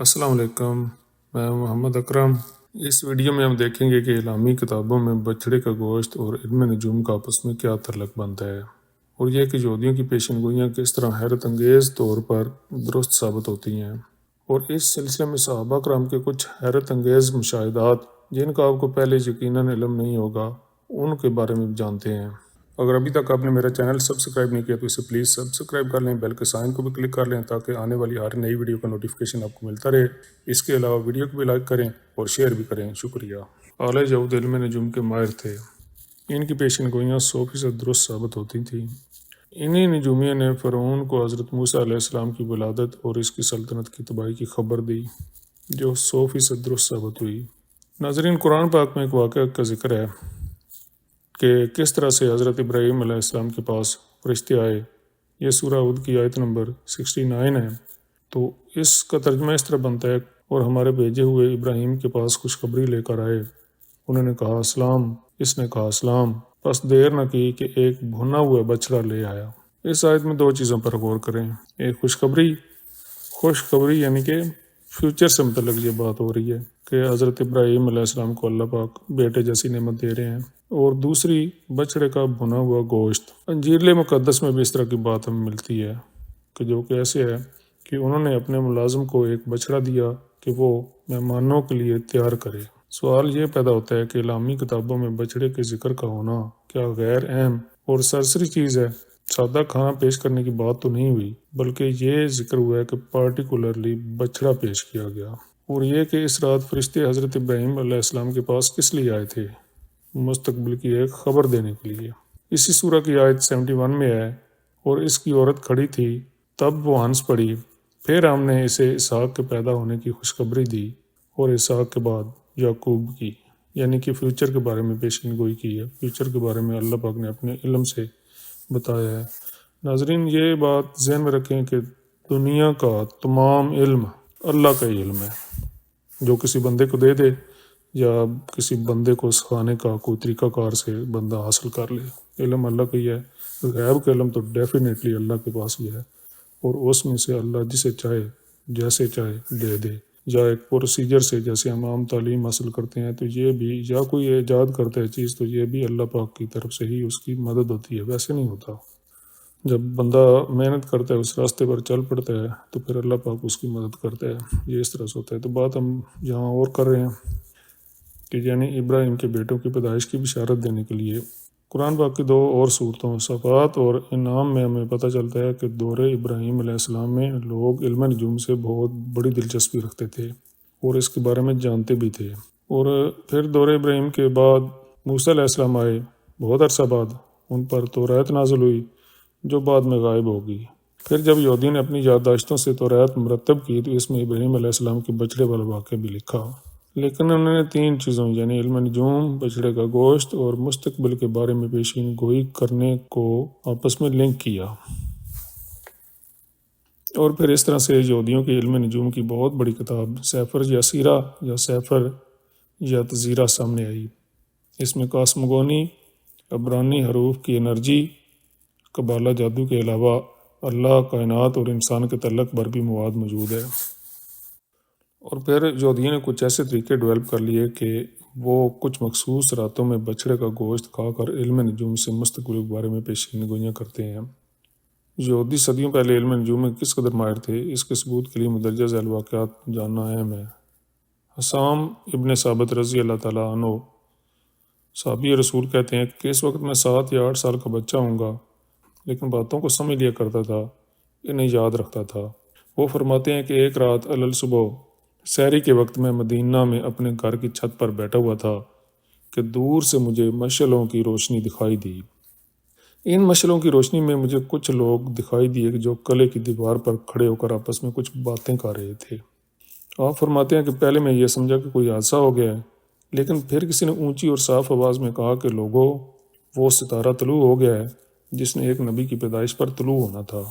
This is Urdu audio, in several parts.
السلام علیکم، میں محمد اکرم۔ اس ویڈیو میں ہم دیکھیں گے کہ اسلامی کتابوں میں بچھڑے کا گوشت اور علم نجوم کا آپس میں کیا تعلق بنتا ہے، اور یہ کہ یہودیوں کی پیشن گوئیاں کس طرح حیرت انگیز طور پر درست ثابت ہوتی ہیں، اور اس سلسلے میں صحابہ کرام کے کچھ حیرت انگیز مشاہدات جن کا آپ کو پہلے یقیناً علم نہیں ہوگا ان کے بارے میں جانتے ہیں۔ اگر ابھی تک آپ نے میرا چینل سبسکرائب نہیں کیا تو اسے پلیز سبسکرائب کر لیں، بیل کے سائن کو بھی کلک کر لیں تاکہ آنے والی ہر نئی ویڈیو کا نوٹیفیکیشن آپ کو ملتا رہے۔ اس کے علاوہ ویڈیو کو بھی لائک کریں اور شیئر بھی کریں، شکریہ۔ اعلی یہود علم نجوم کے ماہر تھے، ان کی پیشن گوئیاں 100% درست ثابت ہوتی تھیں۔ انہی نجومیوں نے فرعون کو حضرت موسیٰ علیہ السلام کی ولادت اور اس کی سلطنت کی تباہی کی خبر دی، جو 100% درست ثابت ہوئی۔ ناظرین، قرآن پاک میں ایک واقعہ کا ذکر ہے کہ کس طرح سے حضرت ابراہیم علیہ السلام کے پاس فرشتے آئے۔ یہ سورہ ہود کی آیت نمبر 69 ہے۔ تو اس کا ترجمہ اس طرح بنتا ہے، اور ہمارے بھیجے ہوئے ابراہیم کے پاس خوشخبری لے کر آئے۔ انہوں نے کہا اسلام، اس نے کہا اسلام، پس دیر نہ کی کہ ایک بھنا ہوا بچڑا لے آیا۔ اس آیت میں دو چیزوں پر غور کریں۔ ایک خوشخبری یعنی کہ فیوچر سے متعلق یہ بات ہو رہی ہے کہ حضرت ابراہیم علیہ السلام کو اللہ پاک بیٹے جیسی نعمت دے رہے ہیں، اور دوسری بچڑے کا بھنا ہوا گوشت۔ انجیل مقدس میں بھی اس طرح کی بات ہمیں ملتی ہے کہ جو کہ ایسے ہے کہ انہوں نے اپنے ملازم کو ایک بچڑا دیا کہ وہ مہمانوں کے لیے تیار کرے۔ سوال یہ پیدا ہوتا ہے کہ اسلامی کتابوں میں بچڑے کے ذکر کا ہونا کیا غیر اہم اور سرسری چیز ہے؟ سادہ کھانا پیش کرنے کی بات تو نہیں ہوئی، بلکہ یہ ذکر ہوا ہے کہ پارٹیکولرلی بچڑا پیش کیا گیا، اور یہ کہ اس رات فرشتے حضرت ابراہیم علیہ السلام کے پاس کس لیے آئے تھے؟ مستقبل کی ایک خبر دینے کے لیے۔ اسی سورہ کی آیت 71 میں ہے، اور اس کی عورت کھڑی تھی، تب وہ ہنس پڑی، پھر ہم نے اسے اسحاق کے پیدا ہونے کی خوشخبری دی، اور اسحاق کے بعد یعقوب کی، یعنی کہ فیوچر کے بارے میں پیشین گوئی کی ہے۔ فیوچر کے بارے میں اللہ پاک نے اپنے علم سے بتایا ہے۔ ناظرین، یہ بات ذہن میں رکھیں کہ دنیا کا تمام علم اللہ کا ہی علم ہے، جو کسی بندے کو دے دے یا کسی بندے کو سکھانے کا کوئی طریقہ کار سے بندہ حاصل کر لے، علم اللہ کا ہی ہے۔ غیب کا علم تو ڈیفینیٹلی اللہ کے پاس ہی ہے، اور اس میں سے اللہ جسے چاہے جیسے چاہے دے دے، یا ایک پروسیجر سے جیسے ہم عام تعلیم حاصل کرتے ہیں تو یہ بھی، یا کوئی ایجاد کرتا ہے چیز تو یہ بھی اللہ پاک کی طرف سے ہی اس کی مدد ہوتی ہے، ویسے نہیں ہوتا۔ جب بندہ محنت کرتا ہے، اس راستے پر چل پڑتا ہے، تو پھر اللہ پاک اس کی مدد کرتا ہے، یہ اس طرح سے ہوتا ہے۔ تو بات ہم یہاں اور کر رہے ہیں کہ یعنی ابراہیم کے بیٹوں کی پیدائش کی بشارت دینے کے لیے قرآن پاک کی دو اور صورتوں صفات اور انعام میں ہمیں پتہ چلتا ہے کہ دور ابراہیم علیہ السلام میں لوگ علم نجوم سے بہت بڑی دلچسپی رکھتے تھے اور اس کے بارے میں جانتے بھی تھے۔ اور پھر دور ابراہیم کے بعد موسیٰ علیہ السلام آئے، بہت عرصہ بعد ان پر توریت نازل ہوئی، جو بعد میں غائب ہو گئی۔ پھر جب یہودیوں نے اپنی یادداشتوں سے توریت مرتب کی تو اس میں ابراہیم علیہ السلام کے بچڑے والا واقعہ بھی لکھا، لیکن انہوں نے تین چیزوں یعنی علم نجوم، بچڑے کا گوشت اور مستقبل کے بارے میں پیشین گوئی کرنے کو آپس میں لنک کیا، اور پھر اس طرح سے یہودیوں کی علم نجوم کی بہت بڑی کتاب سفر یا سیرہ یا سفر یا تزیرہ سامنے آئی۔ اس میں کاسمگونی، عبرانی حروف کی انرجی، قبالہ جادو کے علاوہ اللہ، کائنات اور انسان کے تعلق پر بھی مواد موجود ہے۔ اور پھر یہودیوں نے کچھ ایسے طریقے ڈیولپ کر لیے کہ وہ کچھ مخصوص راتوں میں بچڑے کا گوشت کھا کر علم نجوم سے مستقبل کے بارے میں پیشین گوئیاں کرتے ہیں۔ یہودی صدیوں پہلے علم نجوم میں کس قدر ماہر تھے، اس کے ثبوت کے لیے مندرجہ ذیل واقعات جاننا اہم ہے۔ حسام ابن ثابت رضی اللہ تعالیٰ عنہ صحابی رسول کہتے ہیں کہ اس وقت میں 7 یا 8 سال کا بچہ ہوں گا، لیکن باتوں کو سمجھ لیا کرتا تھا، انہیں یاد رکھتا تھا۔ وہ فرماتے ہیں کہ ایک رات صبح سحری کے وقت میں مدینہ میں اپنے گھر کی چھت پر بیٹھا ہوا تھا کہ دور سے مجھے مشعلوں کی روشنی دکھائی دی۔ ان مشعلوں کی روشنی میں مجھے کچھ لوگ دکھائی دیے جو قلعے کی دیوار پر کھڑے ہو کر آپس میں کچھ باتیں کر رہے تھے۔ آپ فرماتے ہیں کہ پہلے میں یہ سمجھا کہ کوئی حادثہ ہو گیا ہے، لیکن پھر کسی نے اونچی اور صاف آواز میں کہا کہ لوگوں، وہ ستارہ طلوع ہو گیا ہے جس نے ایک نبی کی پیدائش پر طلوع ہونا تھا۔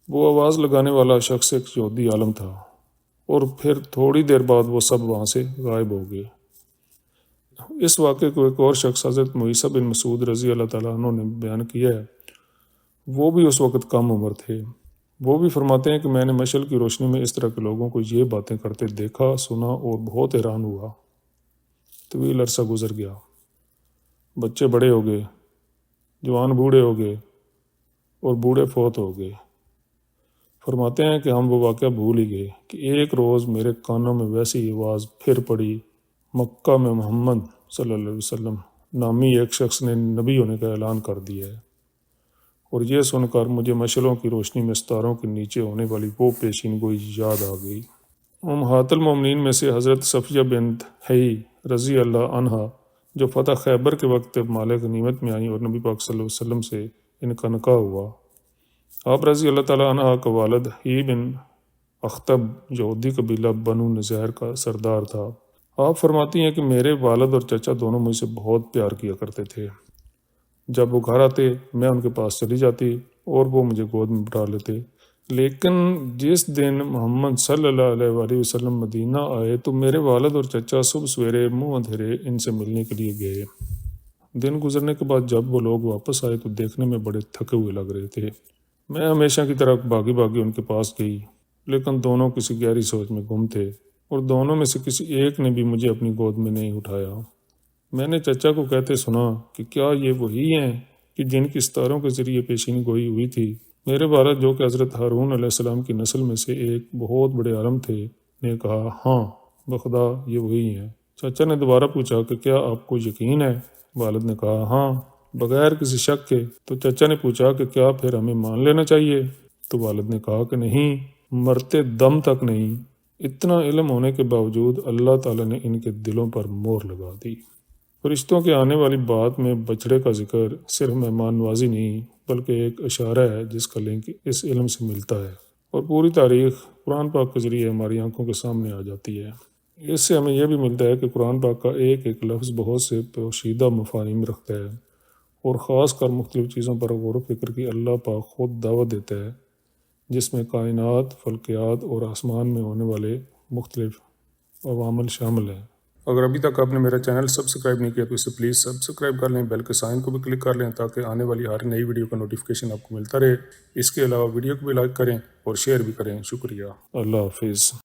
وہ آواز لگانے والا شخص ایک یہودی عالم تھا، اور پھر تھوڑی دیر بعد وہ سب وہاں سے غائب ہو گئے۔ اس واقعے کو ایک اور شخص حضرت معیسیٰ بن مسعود رضی اللہ تعالیٰ عنہ نے بیان کیا ہے۔ وہ بھی اس وقت کم عمر تھے۔ وہ بھی فرماتے ہیں کہ میں نے مشعل کی روشنی میں اس طرح کے لوگوں کو یہ باتیں کرتے دیکھا، سنا اور بہت حیران ہوا۔ طویل عرصہ گزر گیا، بچے بڑے ہو گئے، جوان بوڑھے ہو گئے اور بوڑھے فوت ہو گئے۔ فرماتے ہیں کہ ہم وہ واقعہ بھول ہی گئے کہ ایک روز میرے کانوں میں ویسی آواز پھر پڑی، مکہ میں محمد صلی اللہ علیہ وسلم نامی ایک شخص نے نبی ہونے کا اعلان کر دیا ہے۔ اور یہ سن کر مجھے مشعلوں کی روشنی میں ستاروں کے نیچے ہونے والی وہ پیشین گوئی یاد آ گئی۔ امہات المومنین میں سے حضرت صفیہ بنت حیی رضی اللہ عنہا، جو فتح خیبر کے وقت مال غنیمت میں آئیں اور نبی پاک صلی اللہ علیہ وسلم سے ان کا نکاح ہوا۔ آپ رضی اللہ تعالیٰ عنہ کا والد حیی بن اخطب یہودی قبیلہ بنو نذیر کا سردار تھا۔ آپ فرماتی ہیں کہ میرے والد اور چچا دونوں مجھ سے بہت پیار کیا کرتے تھے۔ جب وہ گھر آتے میں ان کے پاس چلی جاتی اور وہ مجھے گود میں بٹھا لیتے، لیکن جس دن محمد صلی اللہ علیہ وآلہ وسلم مدینہ آئے تو میرے والد اور چچا صبح سویرے منہ اندھیرے ان سے ملنے کے لیے گئے۔ دن گزرنے کے بعد جب وہ لوگ واپس آئے تو دیکھنے میں بڑے تھکے ہوئے لگ رہے تھے۔ میں ہمیشہ کی طرح بھاگی بھاگی ان کے پاس گئی، لیکن دونوں کسی گہری سوچ میں گم تھے اور دونوں میں سے کسی ایک نے بھی مجھے اپنی گود میں نہیں اٹھایا۔ میں نے چچا کو کہتے سنا کہ کیا یہ وہی ہیں کہ جن کی ستاروں کے ذریعے پیشین گوئی ہوئی تھی؟ میرے والد، جو کہ حضرت ہارون علیہ السلام کی نسل میں سے ایک بہت بڑے عالم تھے، نے کہا، ہاں بخدا یہ وہی ہیں۔ چچا نے دوبارہ پوچھا کہ کیا آپ کو یقین ہے؟ والد نے کہا، ہاں بغیر کسی شک کے۔ تو چچا نے پوچھا کہ کیا پھر ہمیں مان لینا چاہیے؟ تو والد نے کہا کہ نہیں، مرتے دم تک نہیں۔ اتنا علم ہونے کے باوجود اللہ تعالیٰ نے ان کے دلوں پر مہر لگا دی۔ فرشتوں کے آنے والی بات میں بچھڑے کا ذکر صرف مہمان نوازی نہیں بلکہ ایک اشارہ ہے جس کا لنک اس علم سے ملتا ہے، اور پوری تاریخ قرآن پاک کے ذریعے ہماری آنکھوں کے سامنے آ جاتی ہے۔ اس سے ہمیں یہ بھی ملتا ہے کہ قرآن پاک کا ایک ایک لفظ بہت سے پوشیدہ مفاہیم رکھتا ہے، اور خاص کر مختلف چیزوں پر غور و فکر کی اللہ پاک خود دعوت دیتا ہے، جس میں کائنات، فلکیات اور آسمان میں ہونے والے مختلف عوامل شامل ہیں۔ اگر ابھی تک آپ نے میرا چینل سبسکرائب نہیں کیا تو اسے پلیز سبسکرائب کر لیں، بیل کے سائن کو بھی کلک کر لیں تاکہ آنے والی ہر نئی ویڈیو کا نوٹیفیکیشن آپ کو ملتا رہے۔ اس کے علاوہ ویڈیو کو بھی لائک کریں اور شیئر بھی کریں۔ شکریہ۔ اللہ حافظ۔